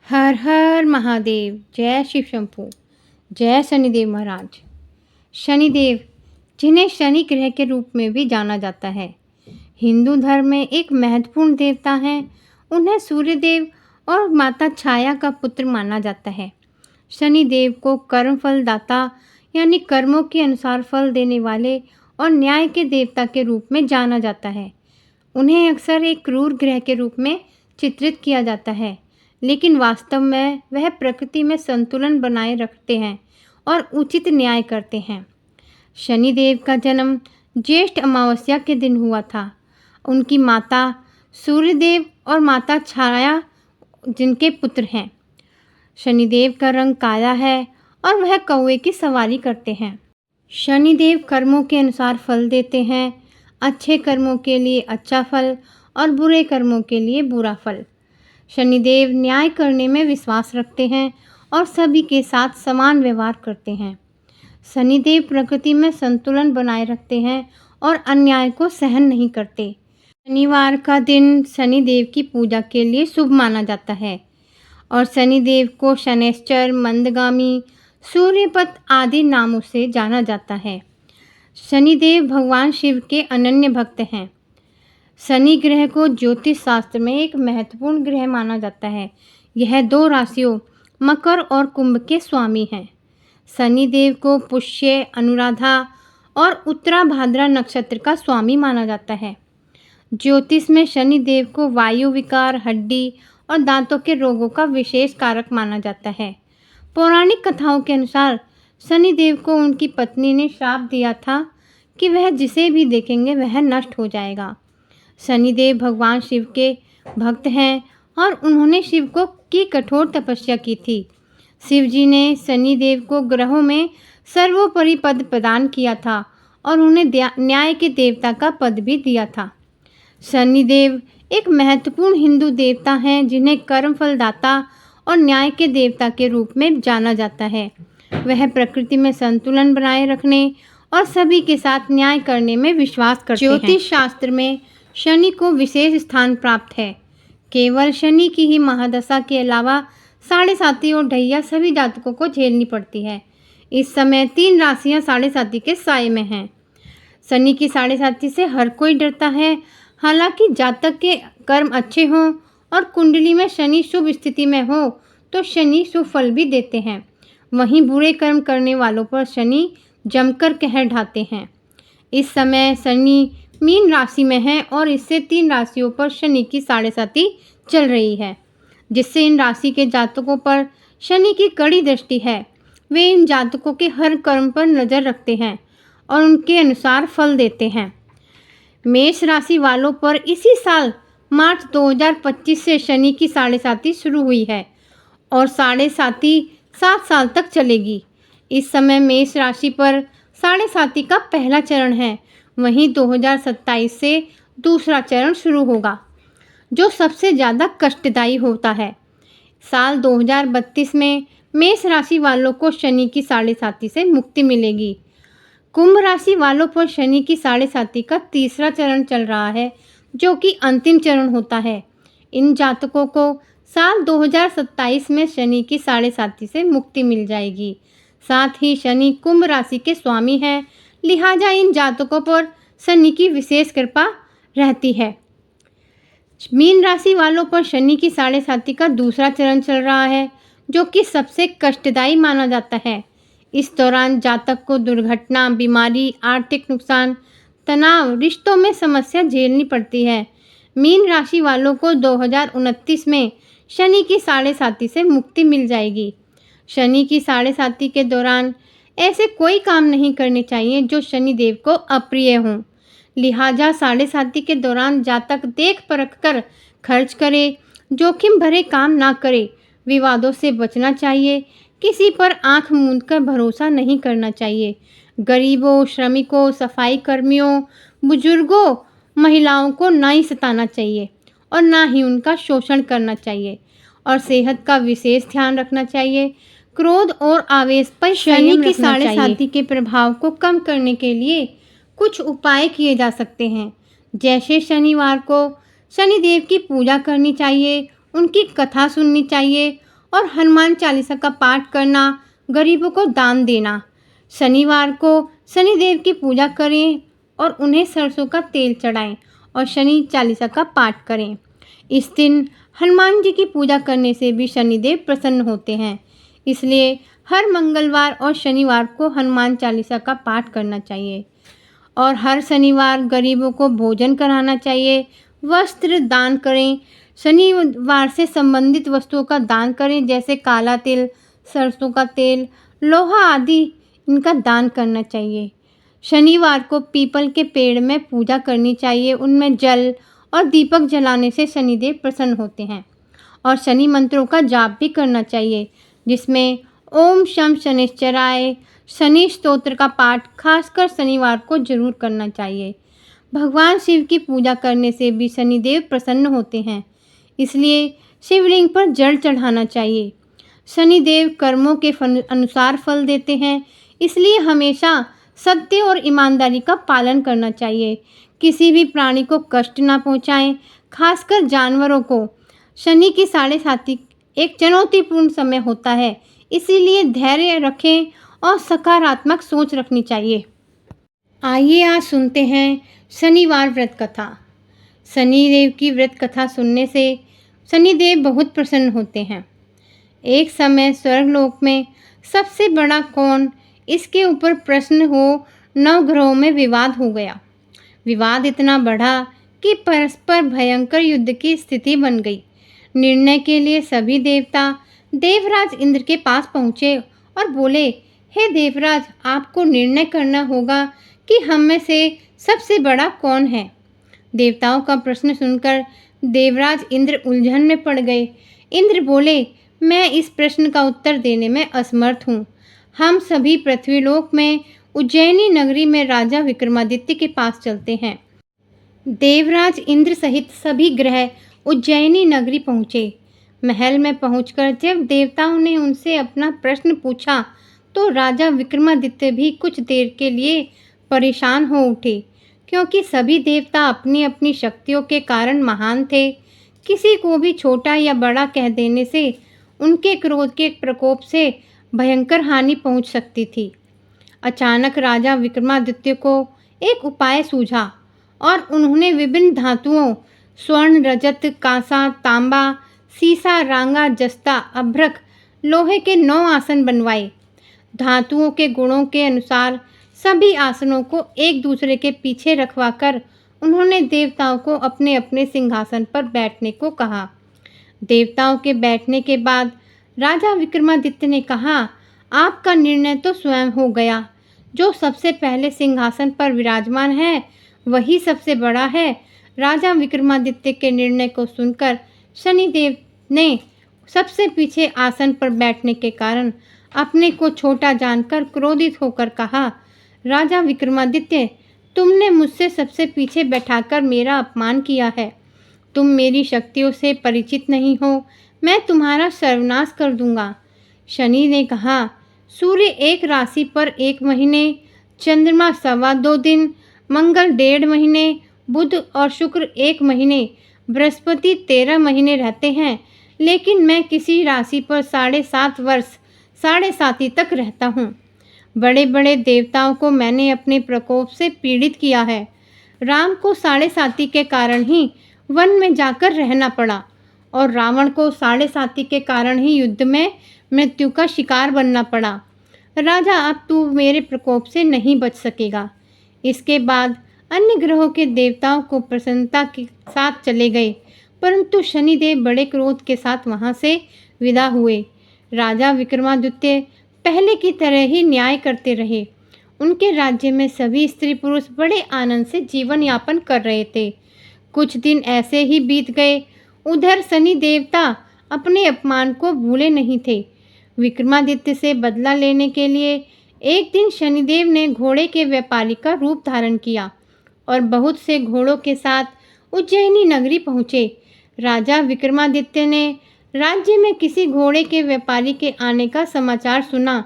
हर हर महादेव। जय शिव शंभू। जय शनिदेव महाराज। शनिदेव, जिन्हें शनि ग्रह के रूप में भी जाना जाता है, हिंदू धर्म में एक महत्वपूर्ण देवता हैं। उन्हें सूर्यदेव और माता छाया का पुत्र माना जाता है। शनिदेव को कर्म फल दाता यानी कर्मों के अनुसार फल देने वाले और न्याय के देवता के रूप में जाना जाता है। उन्हें अक्सर एक क्रूर ग्रह के रूप में चित्रित किया जाता है, लेकिन वास्तव में वह प्रकृति में संतुलन बनाए रखते हैं और उचित न्याय करते हैं। शनिदेव का जन्म ज्येष्ठ अमावस्या के दिन हुआ था। उनकी माता सूर्यदेव और माता छाया जिनके पुत्र हैं। शनिदेव का रंग काला है और वह कौवे की सवारी करते हैं। शनिदेव कर्मों के अनुसार फल देते हैं। अच्छे कर्मों के लिए अच्छा फल और बुरे कर्मों के लिए बुरा फल। शनिदेव न्याय करने में विश्वास रखते हैं और सभी के साथ समान व्यवहार करते हैं। शनिदेव प्रकृति में संतुलन बनाए रखते हैं और अन्याय को सहन नहीं करते। शनिवार का दिन शनिदेव की पूजा के लिए शुभ माना जाता है और शनिदेव को शनैश्चर, मंदगामी, सूर्यपत आदि नामों से जाना जाता है। शनिदेव भगवान शिव के अनन्य भक्त हैं। शनि ग्रह को ज्योतिष शास्त्र में एक महत्वपूर्ण ग्रह माना जाता है। यह 2 राशियों मकर और कुंभ के स्वामी हैं। शनिदेव को पुष्य, अनुराधा और उत्तरा भाद्रा नक्षत्र का स्वामी माना जाता है। ज्योतिष में शनिदेव को वायु विकार, हड्डी और दांतों के रोगों का विशेष कारक माना जाता है। पौराणिक कथाओं के अनुसार शनिदेव को उनकी पत्नी ने श्राप दिया था कि वह जिसे भी देखेंगे वह नष्ट हो जाएगा। शनिदेव भगवान शिव के भक्त हैं और उन्होंने शिव को की कठोर तपस्या की थी। शिव जी ने शनिदेव को ग्रहों में सर्वोपरि पद प्रदान किया था और उन्हें न्याय के देवता का पद भी दिया था। शनिदेव एक महत्वपूर्ण हिंदू देवता हैं जिन्हें कर्म फल दाता और न्याय के देवता के रूप में जाना जाता है। वह प्रकृति में संतुलन बनाए रखने और सभी के साथ न्याय करने में विश्वास करते हैं। ज्योतिष शास्त्र में शनि को विशेष स्थान प्राप्त है। केवल शनि की ही महादशा के अलावा 7.5 और ढैया सभी जातकों को झेलनी पड़ती है। इस समय 3 राशियां 7.5 के साए में हैं। शनि की 7.5 से हर कोई डरता है। हालांकि जातक के कर्म अच्छे हों और कुंडली में शनि शुभ स्थिति में हो तो शनि शुभ फल भी देते हैं। वहीं बुरे कर्म करने वालों पर शनि जमकर कहर ढाते हैं। इस समय शनि मीन राशि में है और इससे 3 राशियों पर शनि की 7.5 चल रही है, जिससे इन राशि के जातकों पर शनि की कड़ी दृष्टि है। वे इन जातकों के हर कर्म पर नज़र रखते हैं और उनके अनुसार फल देते हैं। मेष राशि वालों पर इसी साल मार्च 2025 से शनि की 7.5 शुरू हुई है और 7.5 7 साल तक चलेगी। इस समय मेष राशि पर 7.5 का पहला चरण है। वहीं 2027 से दूसरा चरण शुरू होगा, जो सबसे ज़्यादा कष्टदायी होता है। साल 2032 में मेष राशि वालों को शनि की 7.5 से मुक्ति मिलेगी। कुंभ राशि वालों पर शनि की 7.5 का तीसरा चरण चल रहा है, जो कि अंतिम चरण होता है। इन जातकों को साल 2027 में शनि की 7.5 से मुक्ति मिल जाएगी। साथ ही शनि कुंभ राशि के स्वामी हैं, लिहाजा इन जातकों पर शनि की विशेष कृपा रहती है। मीन राशि वालों पर शनि की 7.5 का दूसरा चरण चल रहा है, जो कि सबसे कष्टदायी माना जाता है। इस दौरान जातक को दुर्घटना, बीमारी, आर्थिक नुकसान, तनाव, रिश्तों में समस्या झेलनी पड़ती है। मीन राशि वालों को 2029 में शनि की 7.5 से मुक्ति मिल जाएगी। शनि की 7.5 के दौरान ऐसे कोई काम नहीं करने चाहिए जो शनिदेव को अप्रिय हों। लिहाजा 7.5 के दौरान जातक देख परख कर खर्च करे, जोखिम भरे काम ना करे, विवादों से बचना चाहिए, किसी पर आंख मूंद कर भरोसा नहीं करना चाहिए। गरीबों, श्रमिकों, सफाई कर्मियों, बुजुर्गों, महिलाओं को ना ही सताना चाहिए और ना ही उनका शोषण करना चाहिए और सेहत का विशेष ध्यान रखना चाहिए। क्रोध और आवेश पर शनि की 7.5 के प्रभाव को कम करने के लिए कुछ उपाय किए जा सकते हैं। जैसे शनिवार को शनिदेव की पूजा करनी चाहिए, उनकी कथा सुननी चाहिए और हनुमान चालीसा का पाठ करना, गरीबों को दान देना। शनिवार को शनिदेव की पूजा करें और उन्हें सरसों का तेल चढ़ाएं और शनि चालीसा का पाठ करें। इस दिन हनुमान जी की पूजा करने से भी शनिदेव प्रसन्न होते हैं। इसलिए हर मंगलवार और शनिवार को हनुमान चालीसा का पाठ करना चाहिए और हर शनिवार गरीबों को भोजन कराना चाहिए। वस्त्र दान करें। शनिवार से संबंधित वस्तुओं का दान करें, जैसे काला तिल, सरसों का तेल, लोहा आदि इनका दान करना चाहिए। शनिवार को पीपल के पेड़ में पूजा करनी चाहिए। उनमें जल और दीपक जलाने से शनिदेव प्रसन्न होते हैं। और शनि मंत्रों का जाप भी करना चाहिए, जिसमें ओम शम शनिश्चराय, शनि स्तोत्र का पाठ खासकर शनिवार को जरूर करना चाहिए। भगवान शिव की पूजा करने से भी शनिदेव प्रसन्न होते हैं, इसलिए शिवलिंग पर जल चढ़ाना चाहिए। शनिदेव कर्मों के अनुसार फल देते हैं, इसलिए हमेशा सत्य और ईमानदारी का पालन करना चाहिए। किसी भी प्राणी को कष्ट ना पहुंचाएं, खासकर जानवरों को। शनि की 7.5 एक चुनौतीपूर्ण समय होता है, इसीलिए धैर्य रखें और सकारात्मक सोच रखनी चाहिए। आइए आज सुनते हैं शनिवार व्रत कथा। शनिदेव की व्रत कथा सुनने से शनिदेव बहुत प्रसन्न होते हैं। एक समय स्वर्गलोक में सबसे बड़ा कौन, इसके ऊपर प्रश्न हो नवग्रहों में विवाद हो गया। विवाद इतना बढ़ा कि परस्पर भयंकर युद्ध की स्थिति बन गई। निर्णय के लिए सभी देवता देवराज इंद्र के पास पहुँचे और बोले, हे देवराज, आपको निर्णय करना होगा कि हम में से सबसे बड़ा कौन है। देवताओं का प्रश्न सुनकर देवराज इंद्र उलझन में पड़ गए। इंद्र बोले, मैं इस प्रश्न का उत्तर देने में असमर्थ हूँ। हम सभी पृथ्वीलोक में उज्जैनी नगरी में राजा विक्रमादित्य के पास चलते हैं। देवराज इंद्र सहित सभी ग्रह उज्जैनी नगरी पहुँचे। महल में पहुंचकर जब देवताओं ने उनसे अपना प्रश्न पूछा तो राजा विक्रमादित्य भी कुछ देर के लिए परेशान हो उठे, क्योंकि सभी देवता अपनी अपनी शक्तियों के कारण महान थे। किसी को भी छोटा या बड़ा कह देने से उनके क्रोध के प्रकोप से भयंकर हानि पहुंच सकती थी। अचानक राजा विक्रमादित्य को एक उपाय सूझा और उन्होंने विभिन्न धातुओं स्वर्ण, रजत, कांसा, तांबा, सीसा, रांगा, जस्ता, अभ्रक, लोहे के 9 आसन बनवाए। धातुओं के गुणों के अनुसार सभी आसनों को एक दूसरे के पीछे रखवाकर उन्होंने देवताओं को अपने अपने सिंहासन पर बैठने को कहा। देवताओं के बैठने के बाद राजा विक्रमादित्य ने कहा, आपका निर्णय तो स्वयं हो गया। जो सबसे पहले सिंहासन पर विराजमान है वही सबसे बड़ा है। राजा विक्रमादित्य के निर्णय को सुनकर शनिदेव ने सबसे पीछे आसन पर बैठने के कारण अपने को छोटा जानकर क्रोधित होकर कहा, राजा विक्रमादित्य, तुमने मुझसे सबसे पीछे बैठाकर मेरा अपमान किया है। तुम मेरी शक्तियों से परिचित नहीं हो, मैं तुम्हारा सर्वनाश कर दूंगा। शनि ने कहा, सूर्य एक राशि पर 1 महीने, चंद्रमा 2.25 दिन, मंगल 1.5 महीने, बुध और शुक्र 1 महीने, बृहस्पति 13 महीने रहते हैं, लेकिन मैं किसी राशि पर 7.5 वर्ष 7.5 तक रहता हूँ। बड़े बड़े देवताओं को मैंने अपने प्रकोप से पीड़ित किया है। राम को 7.5 के कारण ही वन में जाकर रहना पड़ा और रावण को 7.5 के कारण ही युद्ध में मृत्यु का शिकार बनना पड़ा। राजा, अब तू मेरे प्रकोप से नहीं बच सकेगा। इसके बाद अन्य ग्रहों के देवताओं को प्रसन्नता के साथ चले गए, परंतु शनिदेव बड़े क्रोध के साथ वहां से विदा हुए। राजा विक्रमादित्य पहले की तरह ही न्याय करते रहे। उनके राज्य में सभी स्त्री पुरुष बड़े आनंद से जीवन यापन कर रहे थे। कुछ दिन ऐसे ही बीत गए। उधर शनि देवता अपने अपमान को भूले नहीं थे। विक्रमादित्य से बदला लेने के लिए एक दिन शनिदेव ने घोड़े के व्यापारी का रूप धारण किया और बहुत से घोड़ों के साथ उज्जैनी नगरी पहुँचे। राजा विक्रमादित्य ने राज्य में किसी घोड़े के व्यापारी के आने का समाचार सुना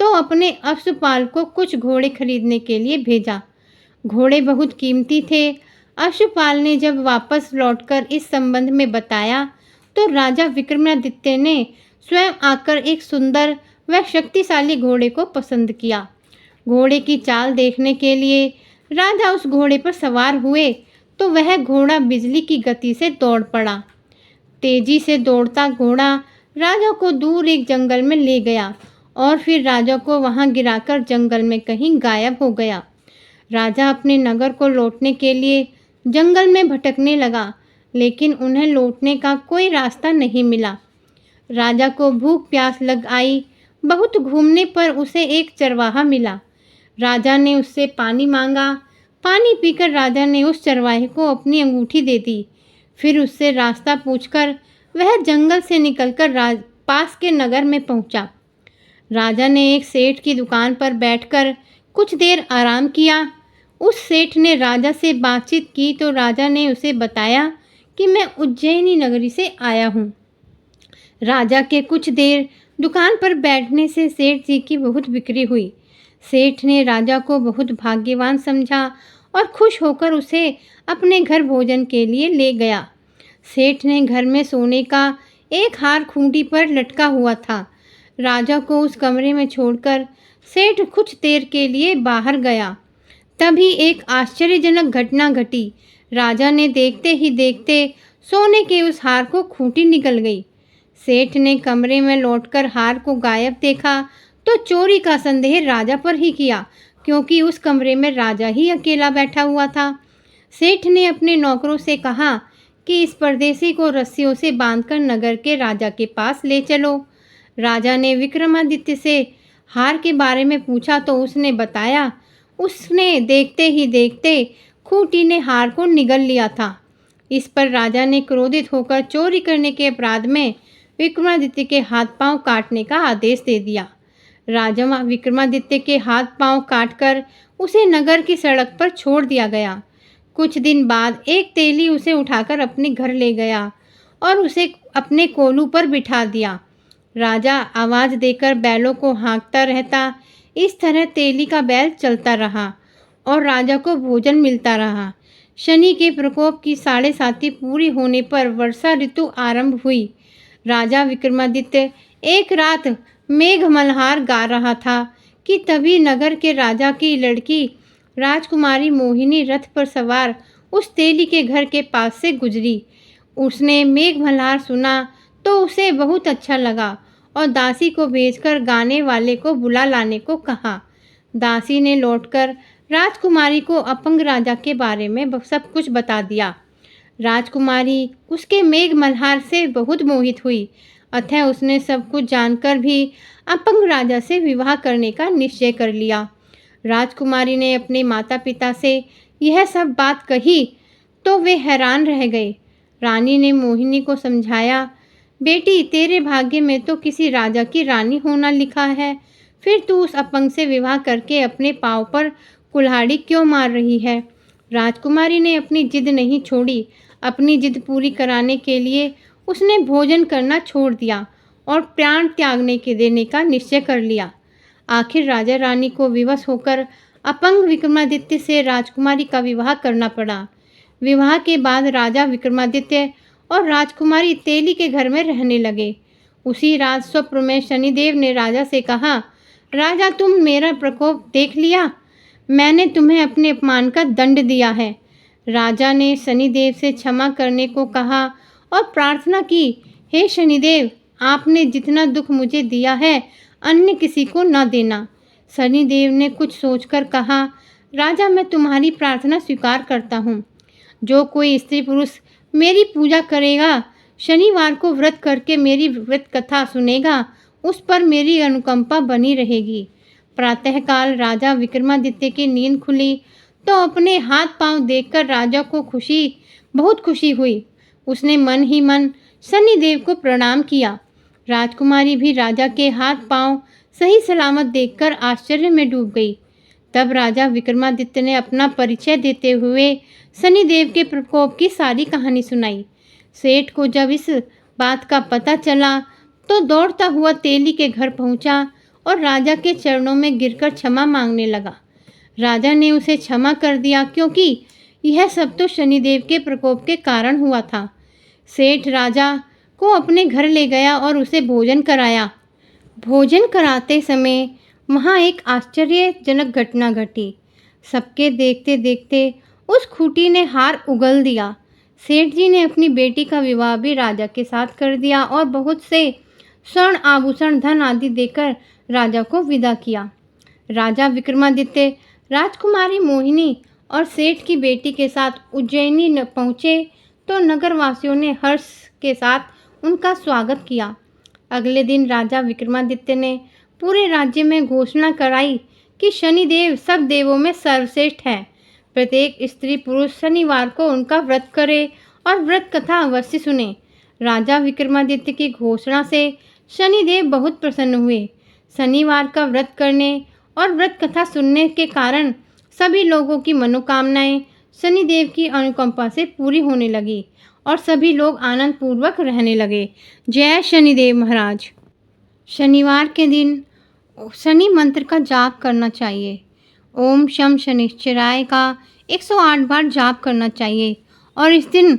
तो अपने अश्वपाल को कुछ घोड़े खरीदने के लिए भेजा। घोड़े बहुत कीमती थे। अश्वपाल ने जब वापस लौटकर इस संबंध में बताया तो राजा विक्रमादित्य ने स्वयं आकर एक सुंदर व शक्तिशाली घोड़े को पसंद किया। घोड़े की चाल देखने के लिए राजा उस घोड़े पर सवार हुए तो वह घोड़ा बिजली की गति से दौड़ पड़ा। तेजी से दौड़ता घोड़ा राजा को दूर एक जंगल में ले गया और फिर राजा को वहां गिराकर जंगल में कहीं गायब हो गया। राजा अपने नगर को लौटने के लिए जंगल में भटकने लगा, लेकिन उन्हें लौटने का कोई रास्ता नहीं मिला। राजा को भूख प्यास लग आई। बहुत घूमने पर उसे एक चरवाहा मिला। राजा ने उससे पानी मांगा। पानी पीकर राजा ने उस चरवाहे को अपनी अंगूठी दे दी। फिर उससे रास्ता पूछकर वह जंगल से निकलकर पास के नगर में पहुंचा। राजा ने एक सेठ की दुकान पर बैठकर कुछ देर आराम किया। उस सेठ ने राजा से बातचीत की तो राजा ने उसे बताया कि मैं उज्जैनी नगरी से आया हूँ। राजा के कुछ देर दुकान पर बैठने से सेठ जी की बहुत बिक्री हुई। सेठ ने राजा को बहुत भाग्यवान समझा और खुश होकर उसे अपने घर भोजन के लिए ले गया। सेठ ने घर में सोने का एक हार खूंटी पर लटका हुआ था। राजा को उस कमरे में छोड़कर सेठ कुछ देर के लिए बाहर गया। तभी एक आश्चर्यजनक घटना घटी। राजा ने देखते ही देखते सोने के उस हार को खूंटी निकल गई। सेठ ने कमरे में लौटकर हार को गायब देखा तो चोरी का संदेह राजा पर ही किया, क्योंकि उस कमरे में राजा ही अकेला बैठा हुआ था। सेठ ने अपने नौकरों से कहा कि इस परदेसी को रस्सियों से बांधकर नगर के राजा के पास ले चलो। राजा ने विक्रमादित्य से हार के बारे में पूछा तो उसने बताया उसने देखते ही देखते खूंटी ने हार को निगल लिया था। इस पर राजा ने क्रोधित होकर चोरी करने के अपराध में विक्रमादित्य के हाथ पांव काटने का आदेश दे दिया। राजा विक्रमादित्य के हाथ पांव काटकर उसे नगर की सड़क पर छोड़ दिया गया। कुछ दिन बाद एक तेली उसे उठाकर अपने घर ले गया और उसे अपने कोलू पर बिठा दिया। राजा आवाज़ देकर बैलों को हाँकता रहता। इस तरह तेली का बैल चलता रहा और राजा को भोजन मिलता रहा। शनि के प्रकोप की 7.5 पूरी होने पर वर्षा ऋतु आरंभ हुई। राजा विक्रमादित्य एक रात मेघ मल्हार गा रहा था कि तभी नगर के राजा की लड़की राजकुमारी मोहिनी रथ पर सवार उस तेली के घर के पास से गुजरी। उसने मेघ मल्हार सुना तो उसे बहुत अच्छा लगा और दासी को भेजकर गाने वाले को बुला लाने को कहा। दासी ने लौटकर राजकुमारी को अपंग राजा के बारे में सब कुछ बता दिया। राजकुमारी उसके मेघ मल्हार से बहुत मोहित हुई, अतः उसने सब कुछ जानकर भी अपंग राजा से विवाह करने का निश्चय कर लिया। राजकुमारी ने अपने माता पिता से यह सब बात कही तो वे हैरान रह गए। रानी ने मोहिनी को समझाया, बेटी तेरे भाग्य में तो किसी राजा की रानी होना लिखा है, फिर तू उस अपंग से विवाह करके अपने पाँव पर कुल्हाड़ी क्यों मार रही है। राजकुमारी ने अपनी जिद नहीं छोड़ी। अपनी जिद पूरी कराने के लिए उसने भोजन करना छोड़ दिया और प्राण त्यागने के देने का निश्चय कर लिया। आखिर राजा रानी को विवश होकर अपंग विक्रमादित्य से राजकुमारी का विवाह करना पड़ा। विवाह के बाद राजा विक्रमादित्य और राजकुमारी तेली के घर में रहने लगे। उसी रात स्वप्न में शनिदेव ने राजा से कहा, राजा तुम मेरा प्रकोप देख लिया, मैंने तुम्हें अपने अपमान का दंड दिया है। राजा ने शनिदेव से क्षमा करने को कहा और प्रार्थना की, हे शनिदेव आपने जितना दुख मुझे दिया है अन्य किसी को न देना। शनिदेव ने कुछ सोचकर कहा, राजा मैं तुम्हारी प्रार्थना स्वीकार करता हूँ। जो कोई स्त्री पुरुष मेरी पूजा करेगा, शनिवार को व्रत करके मेरी व्रत कथा सुनेगा, उस पर मेरी अनुकंपा बनी रहेगी। प्रातःकाल राजा विक्रमादित्य की नींद खुली तो अपने हाथ पांव देखकर राजा को बहुत खुशी हुई। उसने मन ही मन शनिदेव को प्रणाम किया। राजकुमारी भी राजा के हाथ पांव सही सलामत देखकर आश्चर्य में डूब गई। तब राजा विक्रमादित्य ने अपना परिचय देते हुए शनिदेव के प्रकोप की सारी कहानी सुनाई। सेठ को जब इस बात का पता चला तो दौड़ता हुआ तेली के घर पहुंचा और राजा के चरणों में गिरकर क्षमा मांगने लगा। राजा ने उसे क्षमा कर दिया, क्योंकि यह सब तो शनिदेव के प्रकोप के कारण हुआ था। सेठ राजा को अपने घर ले गया और उसे भोजन कराया। भोजन कराते समय वहाँ एक आश्चर्यजनक घटना घटी। सबके देखते देखते उस खूंटी ने हार उगल दिया। सेठ जी ने अपनी बेटी का विवाह भी राजा के साथ कर दिया और बहुत से स्वर्ण आभूषण धन आदि देकर राजा को विदा किया। राजा विक्रमादित्य राजकुमारी मोहिनी और सेठ की बेटी के साथ उज्जैनी पहुँचे तो नगरवासियों ने हर्ष के साथ उनका स्वागत किया। अगले दिन राजा विक्रमादित्य ने पूरे राज्य में घोषणा कराई कि शनिदेव सब देवों में सर्वश्रेष्ठ है। प्रत्येक स्त्री पुरुष शनिवार को उनका व्रत करे और व्रत कथा अवश्य सुने। राजा विक्रमादित्य की घोषणा से शनिदेव बहुत प्रसन्न हुए। शनिवार का व्रत करने और व्रत कथा सुनने के कारण सभी लोगों की मनोकामनाएं शनिदेव की अनुकंपा से पूरी होने लगी और सभी लोग आनंद पूर्वक रहने लगे। जय शनिदेव महाराज। शनिवार के दिन शनि मंत्र का जाप करना चाहिए। ओम शम शनिश्चराय का 108 बार जाप करना चाहिए और इस दिन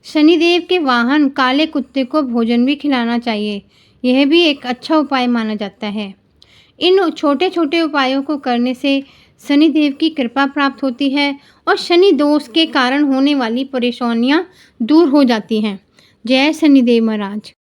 शनिदेव के वाहन काले कुत्ते को भोजन भी खिलाना चाहिए। यह भी एक अच्छा उपाय माना जाता है। इन छोटे छोटे उपायों को करने से शनिदेव की कृपा प्राप्त होती है और शनि दोष के कारण होने वाली परेशानियां दूर हो जाती हैं। जय शनिदेव महाराज।